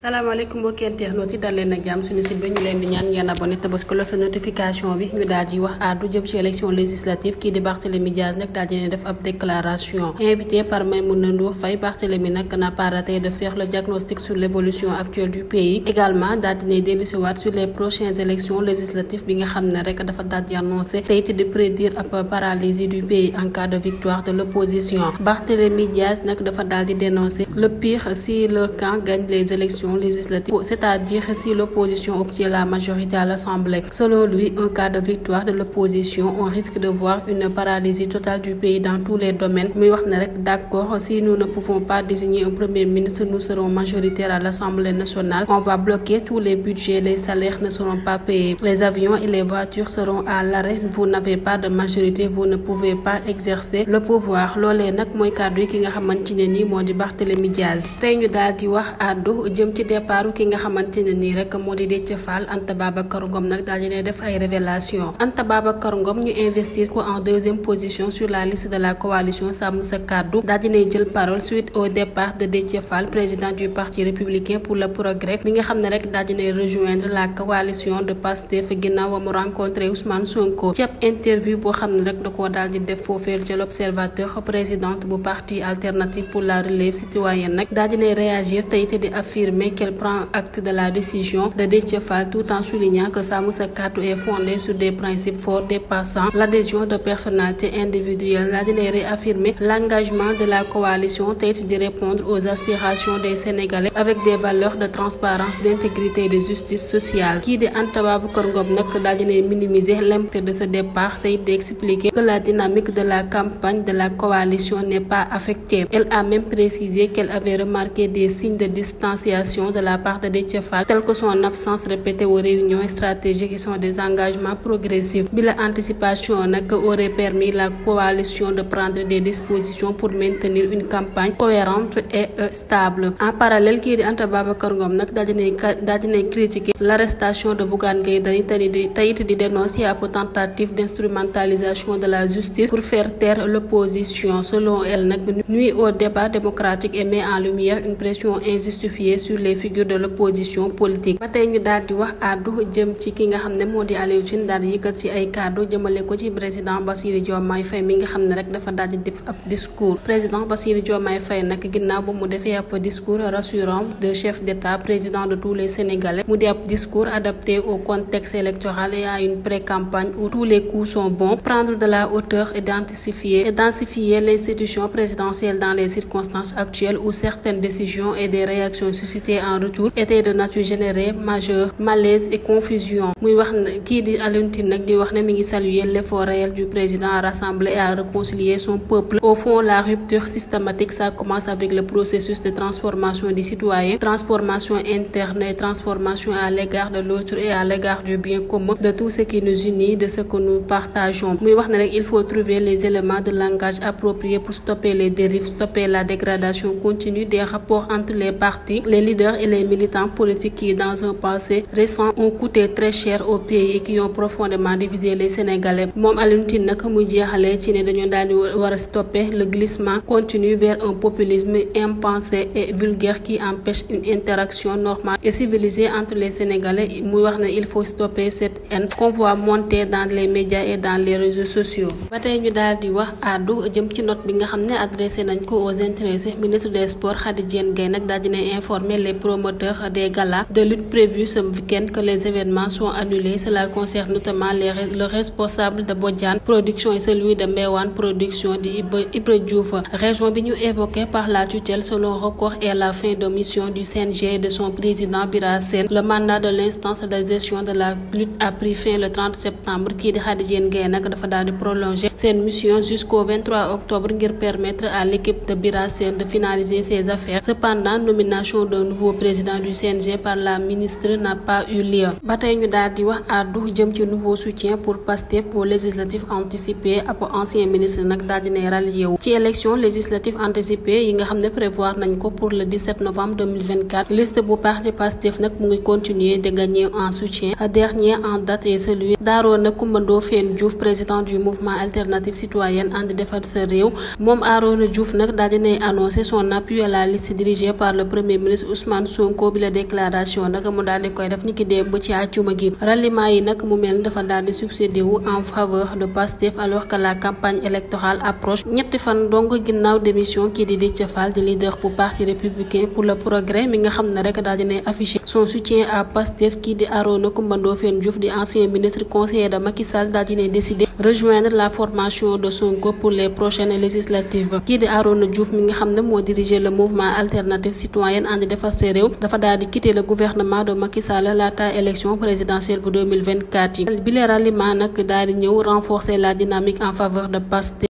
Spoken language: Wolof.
salaamaaleykum mbokki internautes yi dal leen ak jàmm suñu site bi ñu leen di ñaan ngeen abonné te bës ko la sa notification bi ñu daal di wax àddu jëm ci élection législative kii di Barthélémy Dias nag daal di def ab déclaration invité par Maïmouna Ndour Faye. Barthélémy nag n'a pas raté de faire le diagnostic sur l'évolution actuelle du pays également daal di dellusiwaat sur les prochaines élections législatives bi nga xam ne rek dafa daal di annoncé te it di prédire ab paralysie du pays en cas de victoire de l'opposition. Barthélémy Dias nag dafa daal di dénoncer le pire si leur camp gagne les élections législatives, c'est-à-dire si l'opposition obtient la majorité à l'Assemblée. Selon lui, en cas de victoire de l'opposition, on risque de voir une paralysie totale du pays dans tous les domaines. Mais d'accord, si nous ne pouvons pas désigner un premier ministre, nous serons majoritaires à l'Assemblée nationale. On va bloquer tous les budgets, les salaires ne seront pas payés, les avions et les voitures seront à l'arrêt. Vous n'avez pas de majorité, vous ne pouvez pas exercer le pouvoir. Lolé nak moy kàddu ki nga xamantene ni modi Barthélémy Dias. Tay ñu daal di wax àddu jëm ci départu ki nga xamantene ni rek modi Déthié Fall. Anta Babacar Ngom nak daal di def ay révélation. Anta Babacar Ngom ñu investir ko en deuxième position sur la liste de la coalition Sàmm Sa Kàddu daal di jël parole suite au départ de Déthié Fall, président du parti républicain pour le progrès mi nga xam ne rek daal di rejoindre la coalition de Pastef ginnaaw mu rencontré Ousmane Sonko. Ci ab interview boo xam ne rek da koo daal di def foofeel ci l'Observateur, présidente bu parti alternative pour la relève citoyenne nag daal di réagir tey te di affirmer qu'elle prend acte de la décision de Déthié Fall tout en soulignant que Sàmm Sa Kàddu est fondée sur des principes forts dépassant l'adhésion de personnalités individuelles. La dina réaffirmer l'engagement de la coalition tey di répondre aux aspirations des Sénégalais avec des valeurs de transparence, d'intégrité et de justice sociale. Kii di Anta Babacar Ngom nag daal dina minimiser l'impact de ce départ tey di expliquer que la dynamique de la campagne de la coalition n'est pas affectée. Elle a même précisé qu'elle avait remarqué des signes de distanciation de la part de Déthié Fall, tels que son absence répétée aux réunions stratégiques et son désengagement progressif. Bi la anticipation nag aurait permis la coalition de prendre des dispositions pour maintenir une campagne cohérente et stable. En parallèle, kii di Anta Babacar Ngom nag daal dina critiquer l'arrestation de Bougane Gueye Dany tey di dénoncer ab tentative d'instrumentalisation de la justice pour faire taire l'opposition. Selon elle nag nuit au débat démocratique et met en lumière une pression injustifiée sur les figures de l'opposition politique. Ba tey ñu daal di wax àddu jëm ci ki nga xam ne moo di Aliou Tine daal di yëkkat ci ay kàddu jëmale ko ci président Bassirou Diomaye Faye mi nga xam ne rek dafa daal di def ab discours. Président Bassirou Diomaye Faye nag ginnaaw ba mu defee ab discours rassurant de chef d'État, président de tous les Sénégalais, mu di ab discours adapté au contexte électoral et à une pré-campagne où tous les coups sont bons, prendre de la hauteur et densifier l'institution présidentielle dans les circonstances actuelles où certaines décisions et des réactions suscitées en retour étaient de nature générée majeur malaise et confusion. Muy wax kii di Aliou Tine nag di wax ne mi ngi saluer l'effort réel du président à rassembler et à réconcilier son peuple. Au fond, la rupture systématique, ça commence avec le processus de transformation des citoyens, transformation interne et transformation à l'égard de l'autre et à l'égard du bien commun, de tout ce qui nous unit, de ce que nous partageons. Muy wax ne rek il faut trouver les éléments de langage appropriés pour stopper les dérives, stopper la dégradation continue des rapports entre les partis, les leaders et les militants politiques qui, dans un passé récent, ont coûté très cher au pays et qui ont profondément divisé les Sénégalais. Moom Aliou Tine nag muy jeexalee ci ne dañoo daal di war a stopper le glissement continu vers un populisme impensé et vulgaire qui empêche une interaction normale et civilisée entre les Sénégalais. Muy wax ne il faut stopper cette haine qu'on voit monter dans les médias et dans les réseaux sociaux. Ba tey ñu daal di wax àddu jëm ci note bi nga xam ne adressé nañ ko aux intéressés. Ministre des Sports Khady Diène Gaye nag daal dina informer les promoteurs des galas de lutte prévus ce week-end que les événements sont annulés. Cela concerne notamment le responsable de Bodiane Production et celui de Mbéwane Production di Ibra Diouf. Région bi ñu évoquée par la tutelle selon record est la fin de mission du CNG et de son président Bira Sène. Le mandat de l'instance de gestion de la lutte a pris fin le 30 septembre. Kii di Khady Diène Gaye nag dafa daal di prolonger cette mission jusqu'au 23 octobre ngir permettre à l'équipe de Bira Sène de finaliser ses affaires. Cependant, nomination d'un nouveau président du CNG par la ministre n'a pas eu lieu. Ba tey ñu daal di wax àddu jëm ci nouveau soutien pour Pastef aux législatives anticipées. Ab ancien ministre nag daal dina rallié wu ci élection législative anticipée yi nga xam ne prévoir nañ ko pour le 17 novembre 2024. Liste bu parti Pastef nag mu ngi continuer de gagner en soutien. Dernier en date est celui d'Arona Coumba Ndoffène Diouf, président du mouvement alternative citoyenne And Defar Sa Réew. Moom Arona Diouf nag daal dina annoncé son appui à la liste dirigée par le premier ministre Ousmane Ousmane Sonko bi la déclaration nag mu daal di koy def ni ki démb ci àjjuma gi ralliement yi nag mu mel ni dafa daal di succédé wu en faveur de Pastef alors que la campagne électorale approche ñetti fan dong ginnaaw démission kii di Déthié Fall di leader bu parti républicain pour le progrès mi nga xam ne rek daal dina affiché son soutien à Pastef kii di Arona Coumba Ndoffène Diouf di ancien ministre conseiller de Macky Sall daal dina décidé rejoindre la formation de Sonko pour les prochaines législatives kii di Arona Diouf mi nga xam ne moo diriger le mouvement alternative citoyenne ànd defar sa réew dafa daal di quitter le gouvernement de Macky Sall laata élection présidentielle bu 2024 yi bi le ralliement nag daal di ñëw renforcer la dynamique en faveur de Pastef